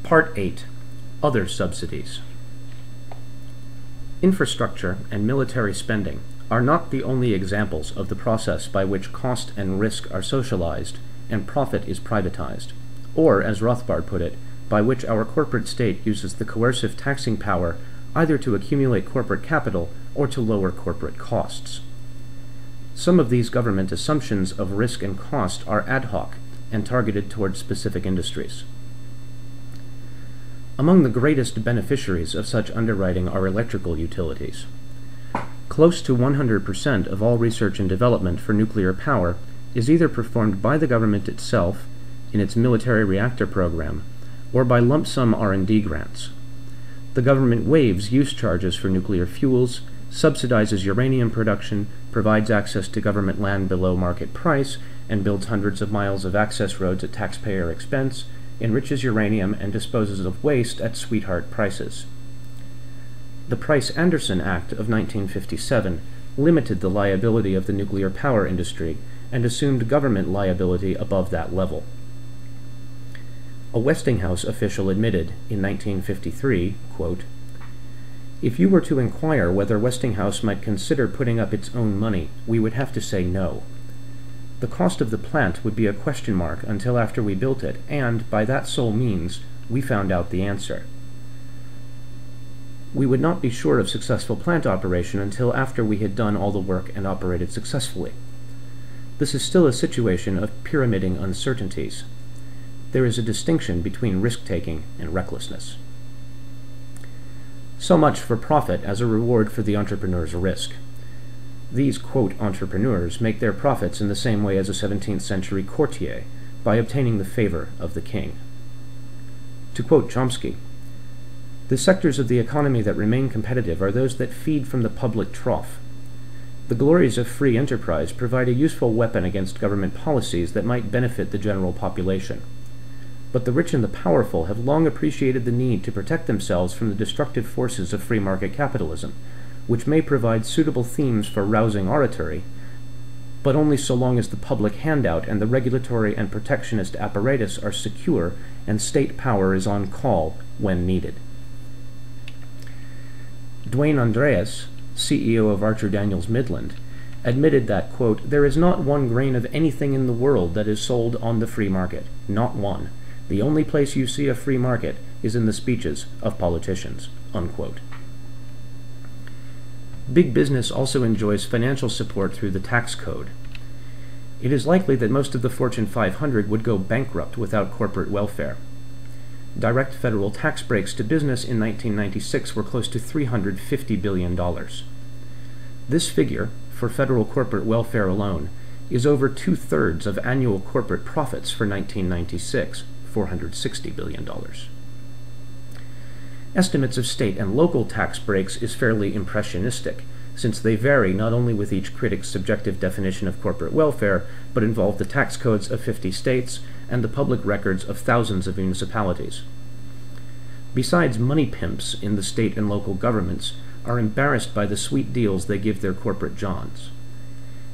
Part 8. Other Subsidies. Infrastructure and military spending are not the only examples of the process by which cost and risk are socialized and profit is privatized, or, as Rothbard put it, by which our corporate state uses the coercive taxing power either to accumulate corporate capital or to lower corporate costs. Some of these government assumptions of risk and cost are ad hoc and targeted toward specific industries. Among the greatest beneficiaries of such underwriting are electrical utilities. Close to 100% of all research and development for nuclear power is either performed by the government itself in its military reactor program or by lump sum R&D grants. The government waives use charges for nuclear fuels, subsidizes uranium production, provides access to government land below market price, and builds hundreds of miles of access roads at taxpayer expense, enriches uranium, and disposes of waste at sweetheart prices. The Price-Anderson Act of 1957 limited the liability of the nuclear power industry and assumed government liability above that level. A Westinghouse official admitted in 1953, quote, "If you were to inquire whether Westinghouse might consider putting up its own money, we would have to say no. The cost of the plant would be a question mark until after we built it, and, by that sole means, we found out the answer. We would not be sure of successful plant operation until after we had done all the work and operated successfully. This is still a situation of pyramiding uncertainties. There is a distinction between risk-taking and recklessness." So much for profit as a reward for the entrepreneur's risk. These, quote, entrepreneurs make their profits in the same way as a 17th century courtier, by obtaining the favor of the king. To quote Chomsky, "The sectors of the economy that remain competitive are those that feed from the public trough. The glories of free enterprise provide a useful weapon against government policies that might benefit the general population. But the rich and the powerful have long appreciated the need to protect themselves from the destructive forces of free market capitalism, which may provide suitable themes for rousing oratory, but only so long as the public handout and the regulatory and protectionist apparatus are secure and state power is on call when needed." Dwayne Andreas, CEO of Archer Daniels Midland, admitted that, quote, "There is not one grain of anything in the world that is sold on the free market. Not one. The only place you see a free market is in the speeches of politicians," unquote. Big business also enjoys financial support through the tax code. It is likely that most of the Fortune 500 would go bankrupt without corporate welfare. Direct federal tax breaks to business in 1996 were close to $350 billion. This figure, for federal corporate welfare alone, is over 2/3 of annual corporate profits for 1996, $460 billion. Estimates of state and local tax breaks is fairly impressionistic, since they vary not only with each critic's subjective definition of corporate welfare, but involve the tax codes of 50 states and the public records of thousands of municipalities. Besides, money pimps in the state and local governments are embarrassed by the sweet deals they give their corporate johns.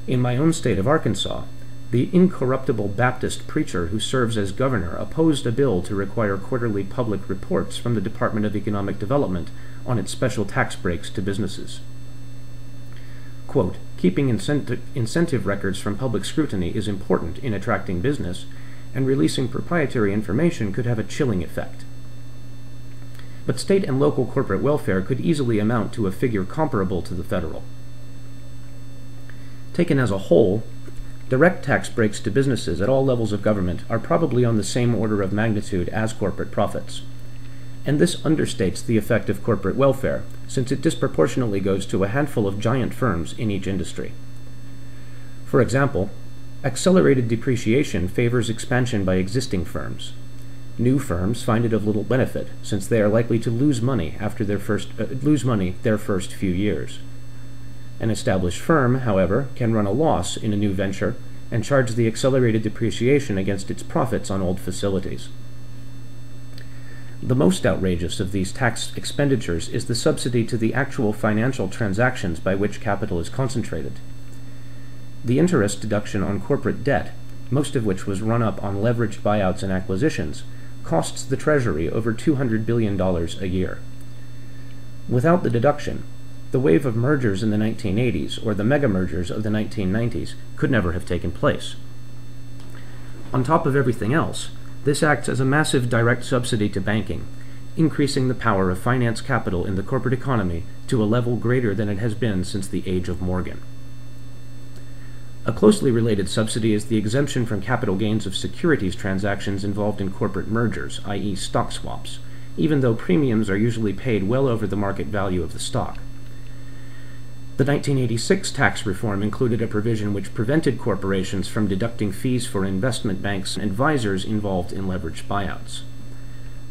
In my own state of Arkansas, the incorruptible Baptist preacher who serves as governor opposed a bill to require quarterly public reports from the Department of Economic Development on its special tax breaks to businesses. Quote, "Keeping incentive records from public scrutiny is important in attracting business, and releasing proprietary information could have a chilling effect. But state and local corporate welfare could easily amount to a figure comparable to the federal. Taken as a whole, direct tax breaks to businesses at all levels of government are probably on the same order of magnitude as corporate profits. And this understates the effect of corporate welfare, since it disproportionately goes to a handful of giant firms in each industry. For example, accelerated depreciation favors expansion by existing firms. New firms find it of little benefit, since they are likely to lose money their first few years. An established firm, however, can run a loss in a new venture and charge the accelerated depreciation against its profits on old facilities. The most outrageous of these tax expenditures is the subsidy to the actual financial transactions by which capital is concentrated. The interest deduction on corporate debt, most of which was run up on leveraged buyouts and acquisitions, costs the Treasury over $200 billion a year. Without the deduction, the wave of mergers in the 1980s or the mega mergers of the 1990s could never have taken place. On top of everything else, this acts as a massive direct subsidy to banking, increasing the power of finance capital in the corporate economy to a level greater than it has been since the age of Morgan. A closely related subsidy is the exemption from capital gains of securities transactions involved in corporate mergers, i.e. stock swaps, even though premiums are usually paid well over the market value of the stock. The 1986 tax reform included a provision which prevented corporations from deducting fees for investment banks and advisors involved in leveraged buyouts.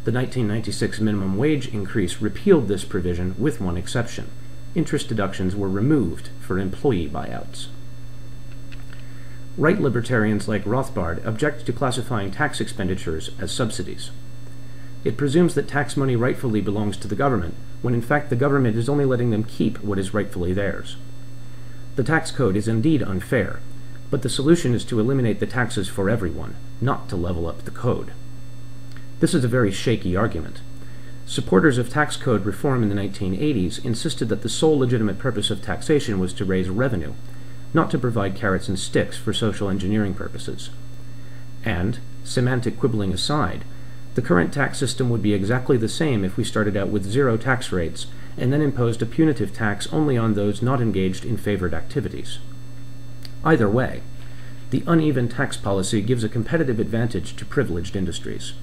The 1996 minimum wage increase repealed this provision with one exception. Interest deductions were removed for employee buyouts. Right libertarians like Rothbard object to classifying tax expenditures as subsidies. It presumes that tax money rightfully belongs to the government, when in fact the government is only letting them keep what is rightfully theirs. The tax code is indeed unfair, but the solution is to eliminate the taxes for everyone, not to level up the code. This is a very shaky argument. Supporters of tax code reform in the 1980s insisted that the sole legitimate purpose of taxation was to raise revenue, not to provide carrots and sticks for social engineering purposes. And, semantic quibbling aside, the current tax system would be exactly the same if we started out with 0 tax rates and then imposed a punitive tax only on those not engaged in favored activities. Either way, the uneven tax policy gives a competitive advantage to privileged industries.